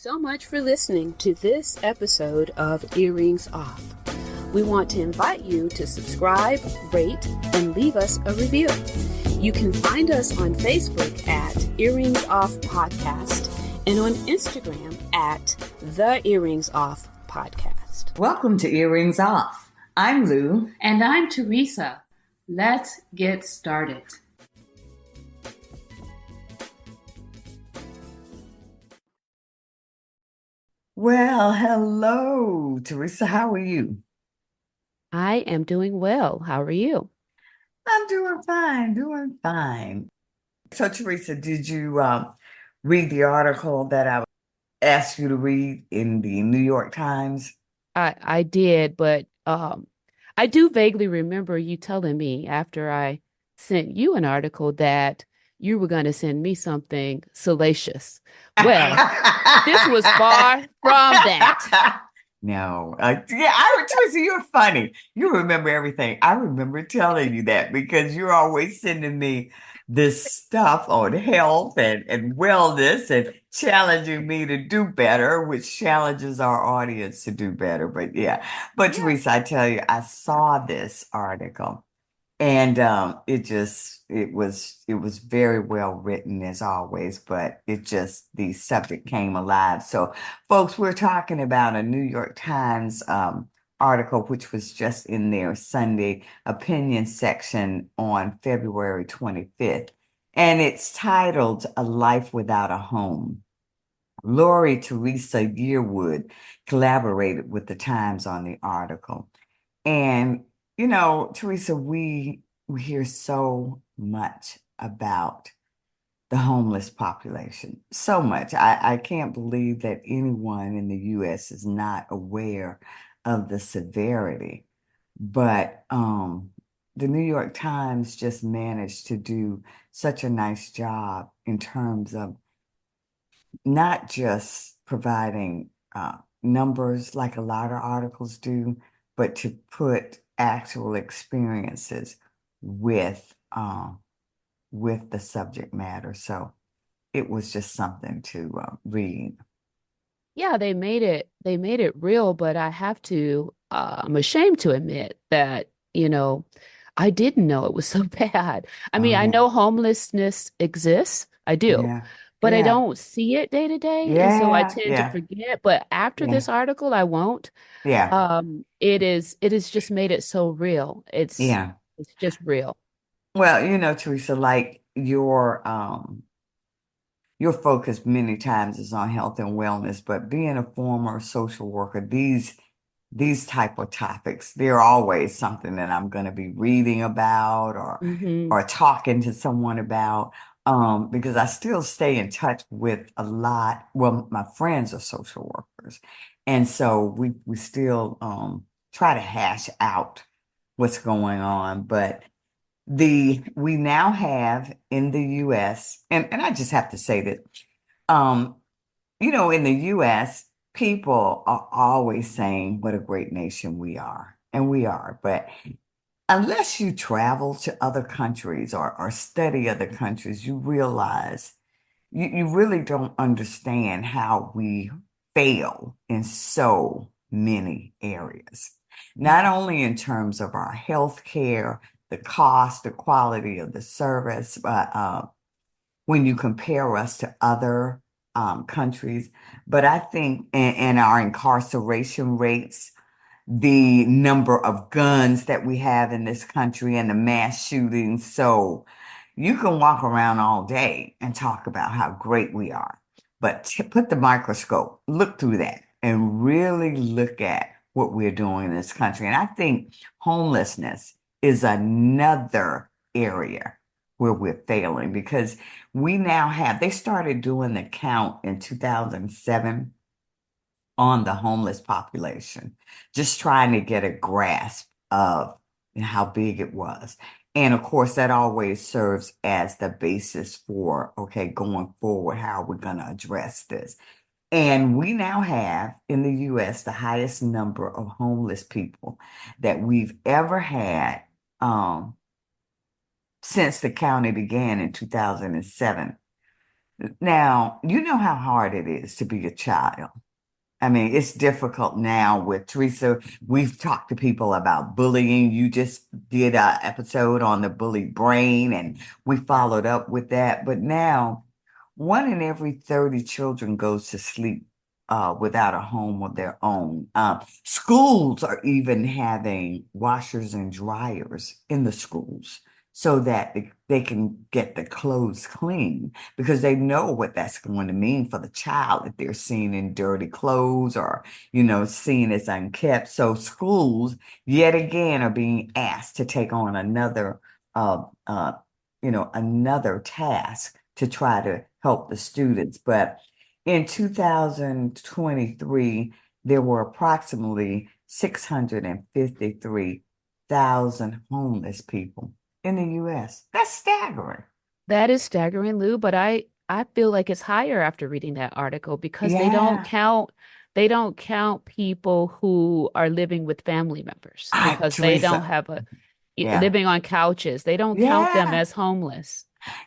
so much for listening to this episode of Earrings Off. We want to invite you to subscribe, rate, and leave us a review. You can find us on Facebook at Earrings Off Podcast and on Instagram at The Earrings Off Podcast. Welcome to Earrings Off. I'm Lou. And I'm Teresa. Let's get started. Well, hello, Teresa. How are you? I am doing well. How are you? I'm doing fine. So, Teresa, did you read the article that I asked you to read in the New York Times? I did, but I do vaguely remember you telling me after I sent you an article that you were going to send me something salacious. Well, this was far from that. No, Teresa, you're funny. You remember everything. I remember telling you that because you're always sending me this stuff on health and wellness and challenging me to do better, which challenges our audience to do better. But yeah, Teresa, I tell you, I saw this article. And it was very well written as always, but the subject came alive. So, folks, we're talking about a New York Times article which was just in their Sunday opinion section on February 25th, and it's titled "A Life Without a Home." Lori Teresa Yearwood collaborated with the Times on the article. And, Teresa, we hear so much about the homeless population. So much. I can't believe that anyone in the U.S. is not aware of the severity. But the New York Times just managed to do such a nice job in terms of not just providing numbers like a lot of articles do, but to put actual experiences with the subject matter. So it was just something to read. Yeah, they made it real, but I'm ashamed to admit that, I didn't know it was so bad. I Oh mean, I yeah, know homelessness exists. I do, yeah, but I yeah, don't see it day to day, and so I yeah, tend to yeah, forget. But after yeah, this article, I won't. yeah, It has just made it so real. yeah. It's just real. Well, Teresa, like your focus many times is on health and wellness, but being a former social worker, these type of topics, they're always something that I'm going to be reading about Hmm. or talking to someone about, because I still stay in touch with a lot. Well, my friends are social workers, and so we still try to hash out what's going on. But we now have in the U.S. and I just have to say that um, in the US, people are always saying what a great nation we are, and we are. But unless you travel to other countries or study other countries, you realize you really don't understand how we fail in so many areas. Not only in terms of our health care, the cost, the quality of the service, but when you compare us to other countries. But I think, and our incarceration rates, the number of guns that we have in this country, and the mass shootings. So you can walk around all day and talk about how great we are, but put the microscope, look through that, and really look at what we're doing in this country. And I think homelessness is another area where we're failing because they started doing the count in 2007 on the homeless population, just trying to get a grasp of how big it was. And of course, that always serves as the basis for, okay, going forward, how are we going to address this? And we now have in the US the highest number of homeless people that we've ever had um, since the county began in 2007. Now, you know how hard it is to be a child. I mean, it's difficult now with Teresa. We've talked to people about bullying. You just did an episode on the bully brain, and we followed up with that. But now, 1 in every 30 children goes to sleep without a home of their own. Schools are even having washers and dryers in the schools so that they can get the clothes clean because they know what that's going to mean for the child if they're seen in dirty clothes or, seen as unkept. So schools, yet again, are being asked to take on uh, uh, another task to try to help the students. But in 2023, there were approximately 653,000 homeless people in the U.S. That's staggering. That is staggering, Lou, but I feel like it's higher after reading that article because Yeah. they don't count people who are living with family members because they don't Teresa. have a Yeah. living on couches. They don't count them Yeah. as homeless.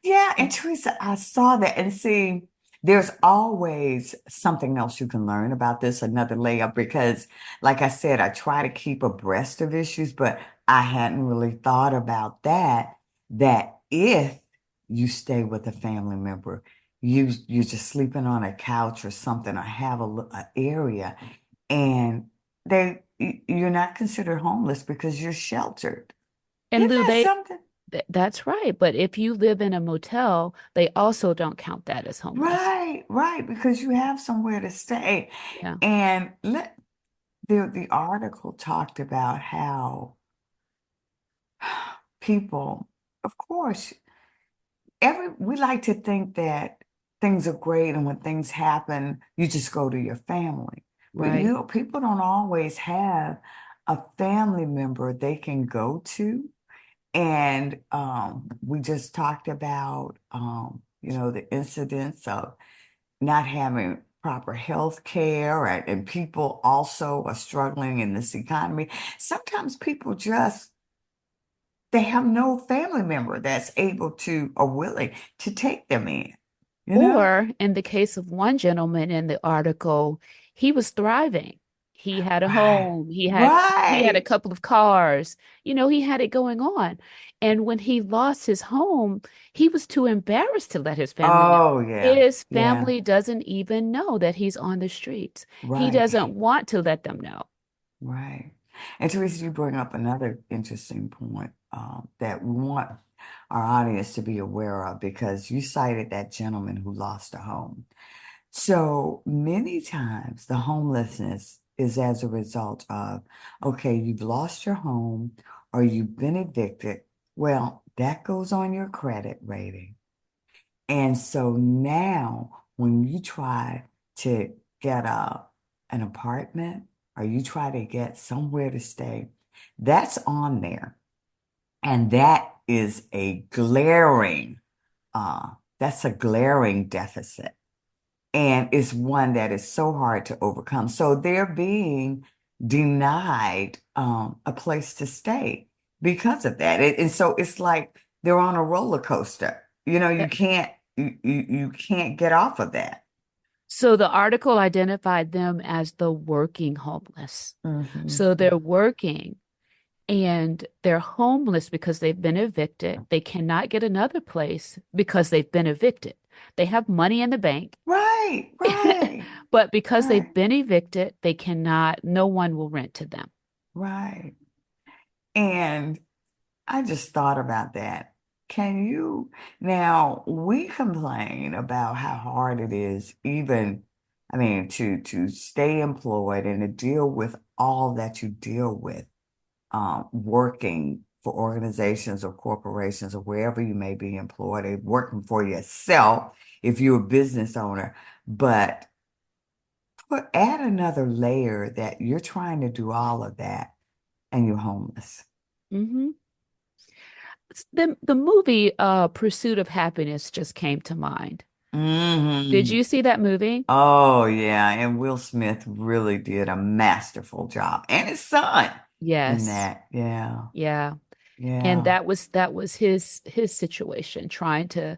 Yeah. And Teresa, I saw that and see, there's always something else you can learn about this, another layup, because like I said, I try to keep abreast of issues, but I hadn't really thought about that if you stay with a family member, you're just sleeping on a couch or something, or have a area, and you're not considered homeless because you're sheltered. And Isn't Lou, that something? that's right. But if you live in a motel, they also don't count that as homeless. Right, right, because you have somewhere to stay. Yeah. And the article talked about how people, of course, we like to think that things are great and when things happen, you just go to your family. But Right. people don't always have a family member they can go to. And we just talked about the incidents of not having proper health care, and people also are struggling in this economy. Sometimes people just they have no family member that's able to or willing to take them in, you know? Or in the case of one gentleman in the article, he was thriving. He had a Right. home, he had a Right. couple of cars, he had it going on. And when he lost his home, he was too embarrassed to let his family know. Oh yeah. His Yeah. family doesn't even know that he's on the streets. He Right. doesn't want to let them know. Right. And Teresa, you bring up another interesting point that we want our audience to be aware of because you cited that gentleman who lost a home. So many times the homelessness is as a result of, okay, you've lost your home or you've been evicted. Well, that goes on your credit rating. And so now when you try to get an apartment or you try to get somewhere to stay, that's on there. And uh, that's a glaring deficit. And it's one that is so hard to overcome. So they're being denied a place to stay because of that. And so it's like they're on a roller coaster. You That- you can't get off of that. So the article identified them as the working homeless. Hmm. So they're working and they're homeless because they've been evicted. They cannot get another place because they've been evicted. They have money in the bank, Right, right, but because they've right, been evicted, they cannot, no one will rent to them. right. And I just thought about that. Now we complain about how hard it is, even, I mean, to stay employed and to deal with all that you deal with, working for organizations or corporations or wherever you may be employed, or working for yourself if you're a business owner. But add another layer that you're trying to do all of that and you're homeless. Hmm. The movie Pursuit of Happiness just came to mind. Did Hmm. you see that movie? Oh, yeah. And Will Smith really did a masterful job. And his son in Yes. that. Yeah. Yeah. And Yeah. that was his situation, trying to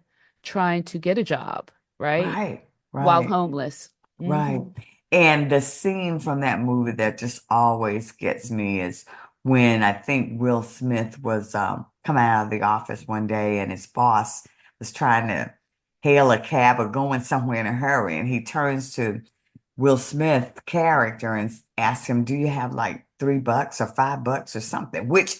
get a job. right? Right, While right. homeless. Right. Hmm. And the scene from that movie that just always gets me is when I think Will Smith was coming out of the office one day and his boss was trying to hail a cab or going somewhere in a hurry. And he turns to Will Smith's character and asks him, "Do you have like $3 or $5 or something?" Which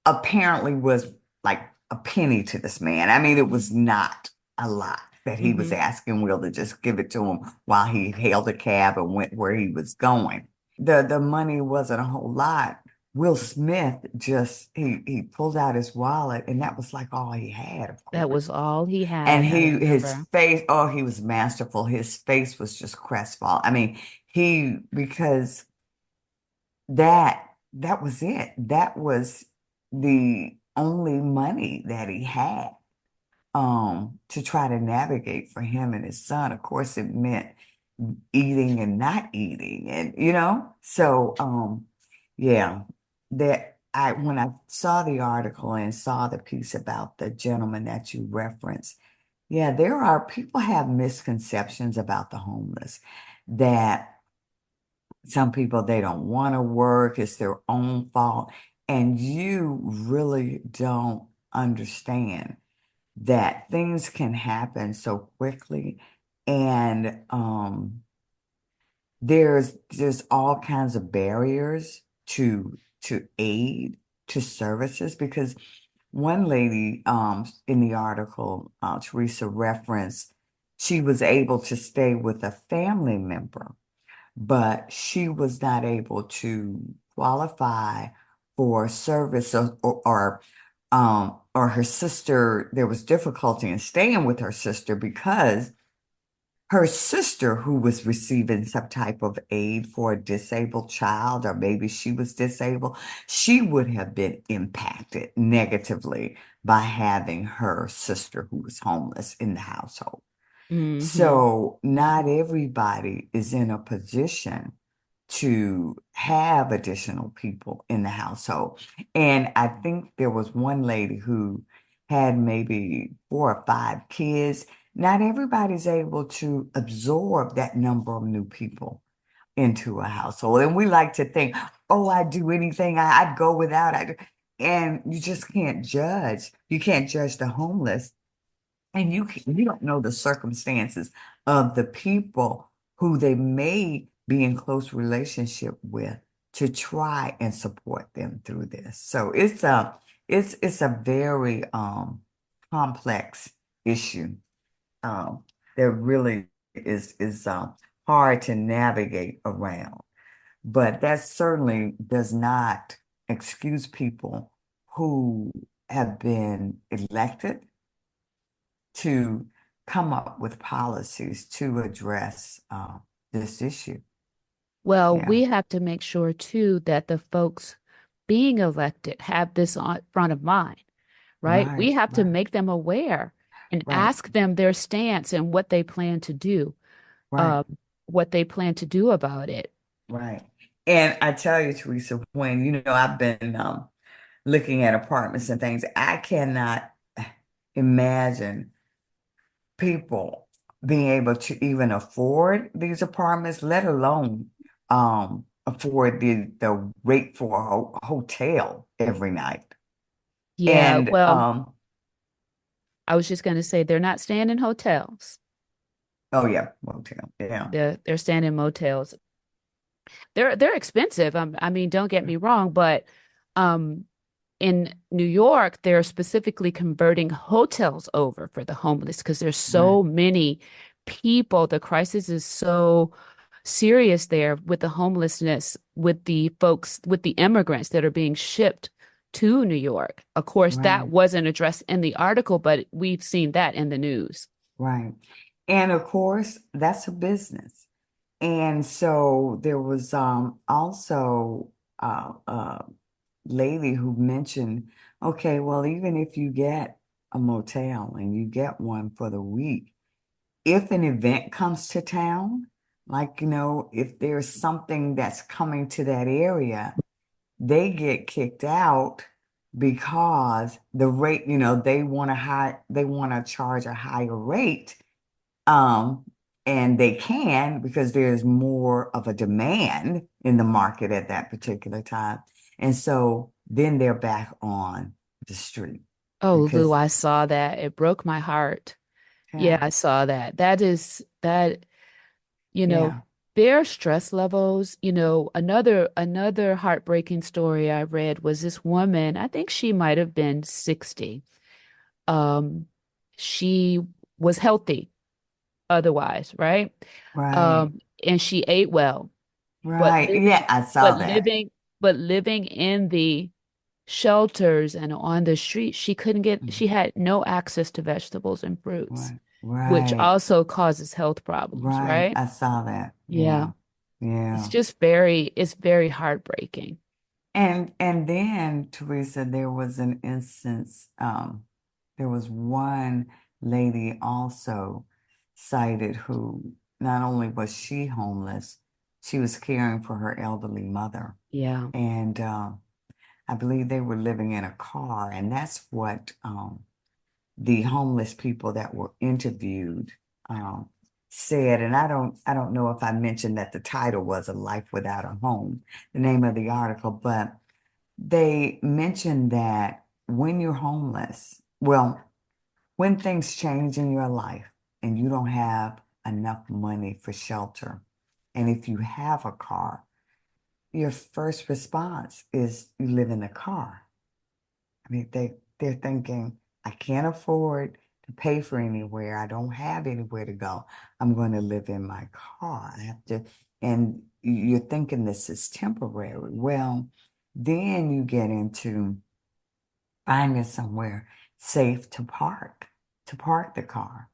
apparently was like a penny to this man. I mean, it was not a lot that he was Hmm. asking Will to just give it to him while he hailed a cab and went where he was going. The money wasn't a whole lot. Will Smith just he pulled out his wallet and that was like all he had, of That course. was all he And had, I his remember. face, oh, he was masterful. His face was just crestfallen. I mean, he because that was it. That was the only money that he had to try to navigate for him and his son. Of course, it meant eating and not eating, and so yeah, that I when I saw the article and saw the piece about the gentleman that you referenced, yeah, there are people have misconceptions about the homeless that some people, they don't want to work, it's their own fault. And you really don't understand that things can happen so quickly. And there's all kinds of barriers to aid, to services, because one lady in the article, Teresa referenced, she was able to stay with a family member but she was not able to qualify for service or her sister, there was difficulty in staying with her sister because her sister, who was receiving some type of aid for a disabled child, or maybe she was disabled, she would have been impacted negatively by having her sister who was homeless in the household. Hmm. So not everybody is in a position to have additional people in the household. And I think there was one lady who had maybe 4 or 5 kids. Not everybody's able to absorb that number of new people into a household. And we like to think, oh, I'd do anything, I'd go without. And you just can't judge. You can't judge the homeless and you don't know the circumstances of the people who they may be in close relationship with to try and support them through this. So it's a very complex issue. Um, that really is hard to navigate around. But that certainly does not excuse people who have been elected to come up with policies to address this issue. Well, Yeah, we have to make sure too that the folks being elected have this on front of mind, right? right, We have to right, make them aware and right, ask them their stance and what they plan to do, right, um, what they plan to do about it. right. And I tell you, Teresa, when I've been looking at apartments and things, I cannot imagine people being able to even afford these apartments, let alone afford the rate for a hotel every night. Yeah, And well, I was just going to say they're not staying in hotels. oh yeah, motel, yeah, They're staying in motels. They're expensive. I mean, don't get me wrong, but um, in New York, they're specifically converting hotels over for the homeless because there's right, so many people. The crisis is so serious there with the homelessness, with the folks, with the immigrants that are being shipped to New York. Of course, that right, wasn't addressed in the article, but we've seen that in the news. right. And of course, that's a business. And so there was also a lady who mentioned, okay, well, even if you get a motel and you get one for the week, if an event comes to town, like, if there's something that's coming to that area, they get kicked out because the rate, they want to charge a higher rate Um, and they can because there's more of a demand in the market at that particular time. And so then they're back on the street Oh, Lou, because, I saw that. It broke my heart. Yeah, yeah, I saw that. That is that, you know, yeah, their stress levels, another heartbreaking story I read was this woman, I think she might have been 60. Um, she was healthy otherwise, right? right, And she ate well, but right. living, Yeah, I but saw that. living, but living in the shelters and on the street, Mhm. she had no access to vegetables and fruits, Right, which right, also causes health problems, right. right? I saw that. Yeah. Yeah, yeah. It's very heartbreaking. And then, Teresa, there was an instance, there was one lady also cited who not only was she homeless, she was caring for her elderly mother. Yeah. And I believe they were living in a car, and that's what the homeless people that were interviewed um, said. And I don't know if I mentioned that the title was "A Life Without a Home," the name of the article, but they mentioned that when you're homeless, well, when things change in your life and you don't have enough money for shelter, and if you have a car, your first response is you live in the car. I mean, they're thinking, I can't afford to pay for anywhere. I don't have anywhere to go. I'm going to live in my car. I have to, and you're thinking this is temporary. Well, then you get into finding somewhere safe to park the car.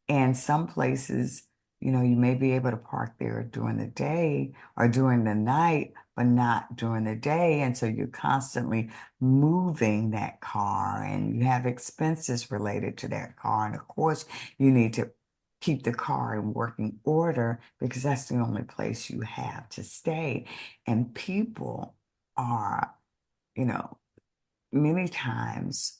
And some places, you may be able to park there during the day or during the night, but not during the day. And so you're constantly moving that car and you have expenses related to that car. And of course, you need to keep the car in working order because that's the only place you have to stay. And people are, you know, many times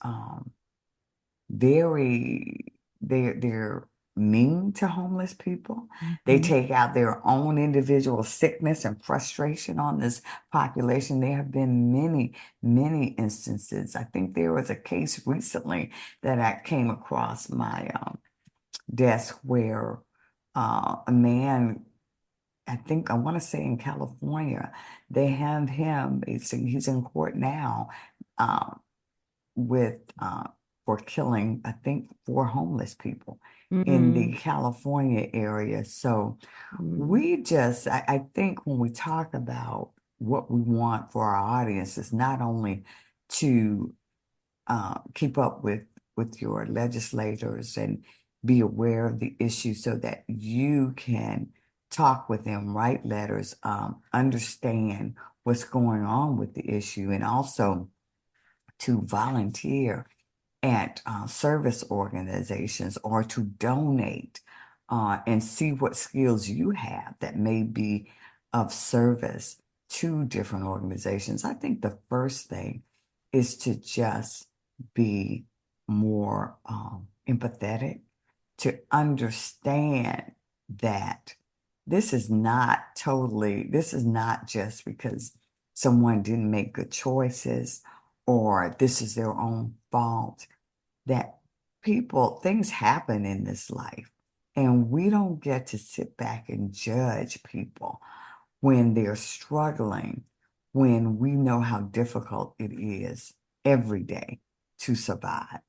very they're mean to homeless people. They Mhm. take out their own individual sickness and frustration on this population. There have been many, many instances. I think there was a case recently that I came across my desk where a man, I think I want to say in California, they have him, he's in court now. Um, with for killing, I think, four homeless people in the Mm, California area. So mm. I think when we talk about what we want for our audience is not only to keep up with your legislators and be aware of the issue so that you can talk with them, write letters, understand what's going on with the issue, and also to volunteer at service organizations or to donate and see what skills you have that may be of service to different organizations. I think the first thing is to just be more empathetic, to understand that this is not just because someone didn't make good choices or this is their own fault that things happen in this life, and we don't get to sit back and judge people when they're struggling, when we know how difficult it is every day to survive.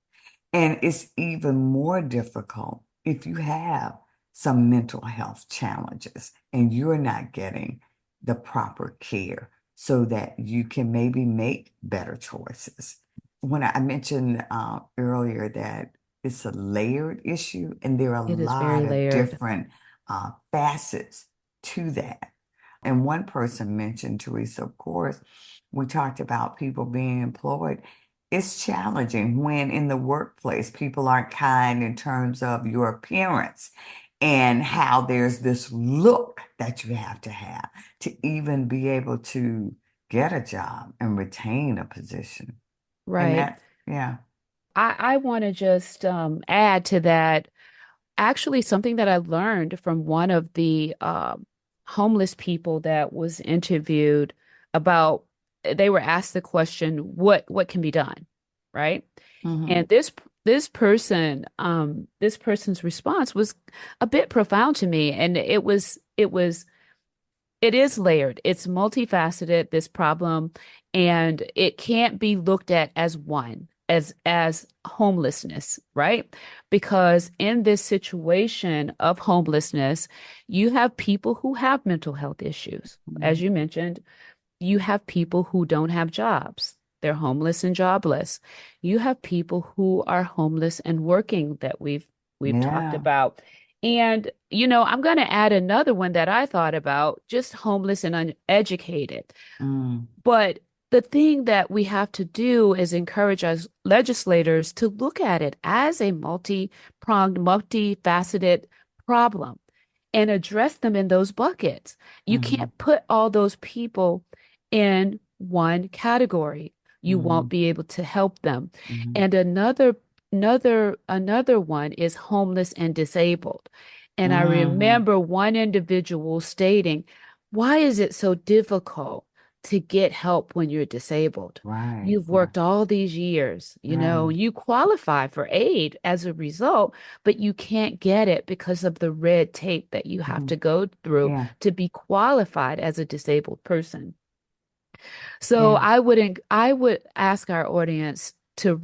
And it's even more difficult if you have some mental health challenges and you're not getting the proper care so that you can maybe make better choices. When I mentioned earlier that it's a layered issue and there are a It is very lot of layered. different facets to that. And one person mentioned, Teresa, of course, we talked about people being employed. It's challenging when in the workplace people aren't kind in terms of your appearance and how there's this look that you have to even be able to get a job and retain a position. And Right. yeah, I want to just add to that. actually something that I learned from one of the homeless people that was interviewed about. They were asked the question, what can be done, right? Mm-hmm. And this person's response was a bit profound to me, and it is layered. It's multifaceted, this problem, and it can't be looked at as one, as homelessness, right? Because in this situation of homelessness, you have people who have mental health issues. Mm-hmm. As you mentioned, you have people who don't have jobs. They're homeless and jobless. You have people who are homeless and working that we've talked Yeah. about. And I'm going to add another one that I thought about, just homeless and uneducated. Mm. But the thing that we have to do is encourage us legislators to look at it as a multi-pronged, multifaceted problem and address them in those buckets. You Mm-hmm. can't put all those people in one category. You Mm-hmm. won't be able to help them. Mm-hmm. And another one is homeless and disabled. And I Mm-hmm. remember one individual stating, "Why is it so difficult to get help when you're disabled? Right. You've Right. worked all these years, Right. you qualify for aid as a result, but you can't get it because of the red tape that you have Mm-hmm. to go through Yeah. to be qualified as a disabled person." So Yeah. I would ask our audience to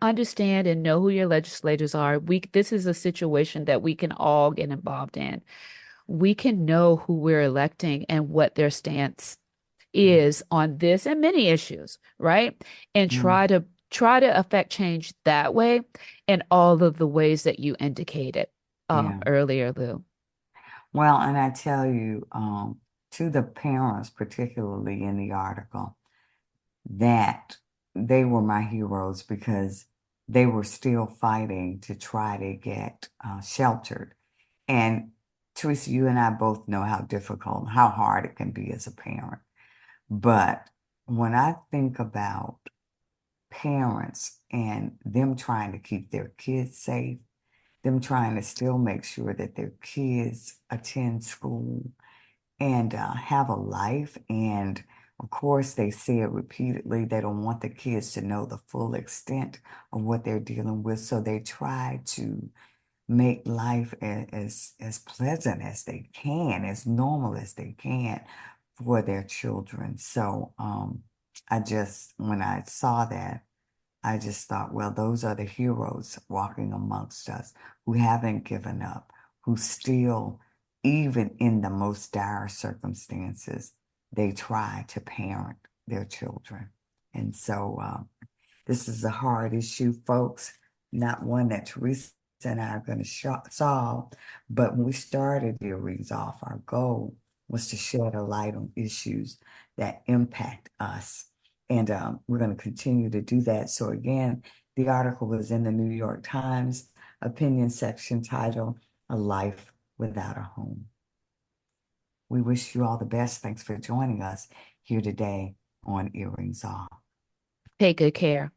understand and know who your legislators are. This is a situation that we can all get involved in. We can know who we're electing and what their stance is on this and many issues, right? And Mm-hmm. try to affect change that way in all of the ways that you indicated Yeah. earlier, Lou. Well, and I tell you, to the parents, particularly in the article, that they were my heroes because they were still fighting to try to get sheltered. And Teresa, you and I both know how difficult, how hard it can be as a parent. But when I think about parents and them trying to keep their kids safe, them trying to still make sure that their kids attend school and have a life. And of course, they say it repeatedly. They don't want the kids to know the full extent of what they're dealing with. So they try to make life as pleasant as they can, as normal as they can for their children. So I just, when I saw that, I just thought, well, those are the heroes walking amongst us who haven't given up, who still, even in the most dire circumstances, they try to parent their children. And so this is a hard issue, folks, not one that Teresa and I are going to solve. But when we started Earrings Off, our goal was to shed a light on issues that impact us. And we're going to continue to do that. So, again, the article was in the New York Times opinion section titled A Life Without a Home. We wish you all the best. Thanks for joining us here today on Earrings Off. Take good care.